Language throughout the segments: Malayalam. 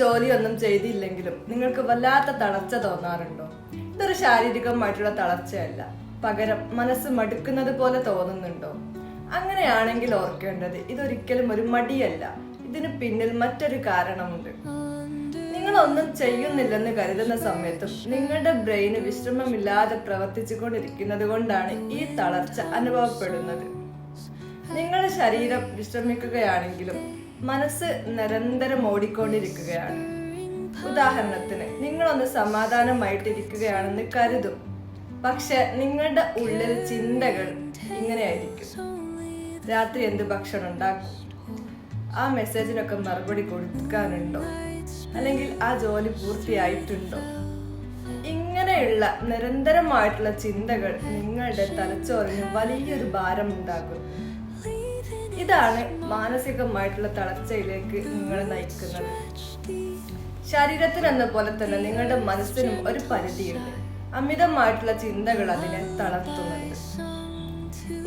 ജോലിയൊന്നും ചെയ്തില്ലെങ്കിലും നിങ്ങൾക്ക് വല്ലാത്ത തളർച്ച തോന്നാറുണ്ടോ? ഇതൊരു ശാരീരികമായിട്ടുള്ള തളർച്ചയല്ല, പകരം മനസ്സ് മടുക്കുന്നത് പോലെ തോന്നുന്നുണ്ടോ? അങ്ങനെയാണെങ്കിൽ ഓർക്കേണ്ടത് ഇതൊരിക്കലും ഒരു മടിയല്ല. ഇതിന് പിന്നിൽ മറ്റൊരു കാരണമുണ്ട്. നിങ്ങളൊന്നും ചെയ്യുന്നില്ലെന്ന് കരുതുന്ന സമയത്തും നിങ്ങളുടെ ബ്രെയിന് വിശ്രമമില്ലാതെ പ്രവർത്തിച്ചുകൊണ്ടിരിക്കുന്നത് കൊണ്ടാണ് ഈ തളർച്ച അനുഭവപ്പെടുന്നത്. നിങ്ങളുടെ ശരീരം വിശ്രമിക്കുകയാണെങ്കിലും മനസ്സ് നിരന്തരം ഓടിക്കൊണ്ടിരിക്കുകയാണ്. ഉദാഹരണത്തിന്, നിങ്ങളൊന്ന് സമാധാനമായിട്ടിരിക്കുകയാണെന്ന് കരുതും, പക്ഷെ നിങ്ങളുടെ ഉള്ളിൽ ചിന്തകൾ ഇങ്ങനെയായിരിക്കും: രാത്രി എന്ത് ഭക്ഷണം ഉണ്ടാക്കും, ആ മെസ്സേജിനൊക്കെ മറുപടി കൊടുക്കാനുണ്ടോ, അല്ലെങ്കിൽ ആ ജോലി പൂർത്തിയായിട്ടുണ്ടോ? ഇങ്ങനെയുള്ള നിരന്തരമായിട്ടുള്ള ചിന്തകൾ നിങ്ങളുടെ തലച്ചോറിന് വലിയൊരു ഭാരം ഉണ്ടാക്കും. ഇതാണ് മാനസികമായിട്ടുള്ള തളർച്ചയിലേക്ക് നിങ്ങളെ നയിക്കുന്നത്. ശരീരത്തിനെന്ന പോലെ തന്നെ നിങ്ങളുടെ മനസ്സിനും ഒരു പരിധിയുണ്ട്. അമിതമായിട്ടുള്ള ചിന്തകൾ അതിനെ തളർത്തുന്നുണ്ട്.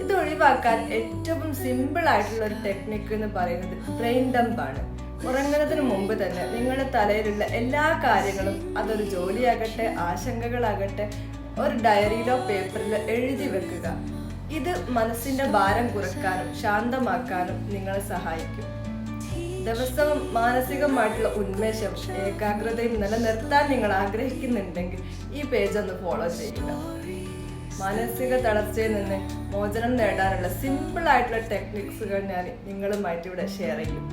ഇത് ഒഴിവാക്കാൻ ഏറ്റവും സിമ്പിൾ ആയിട്ടുള്ള ഒരു ടെക്നിക്ക് എന്ന് പറയുന്നത് ബ്രെയിൻ ഡംപ് ആണ്. ഉറങ്ങുന്നതിന് മുമ്പ് തന്നെ നിങ്ങളുടെ തലയിലുള്ള എല്ലാ കാര്യങ്ങളും, അതൊരു ജോലിയാകട്ടെ ആശങ്കകളാകട്ടെ, ഒരു ഡയറിയിലോ പേപ്പറിലോ എഴുതി വെക്കുക. ഇത് മനസ്സിന്റെ ഭാരം കുറയ്ക്കാനും ശാന്തമാക്കാനും നിങ്ങളെ സഹായിക്കും. ദിവസവും മാനസികമായിട്ടുള്ള ഉന്മേഷവും ഏകാഗ്രതയും നിലനിർത്താൻ നിങ്ങൾ ആഗ്രഹിക്കുന്നുണ്ടെങ്കിൽ ഈ പേജ് ഒന്ന് ഫോളോ ചെയ്യുക. മാനസിക തളർച്ചയിൽ നിന്ന് മോചനം നേടാനുള്ള സിമ്പിൾ ആയിട്ടുള്ള ടെക്നിക്സുകൾ ഞാൻ നിങ്ങളുമായിട്ട് ഇവിടെ ഷെയർ ചെയ്യും.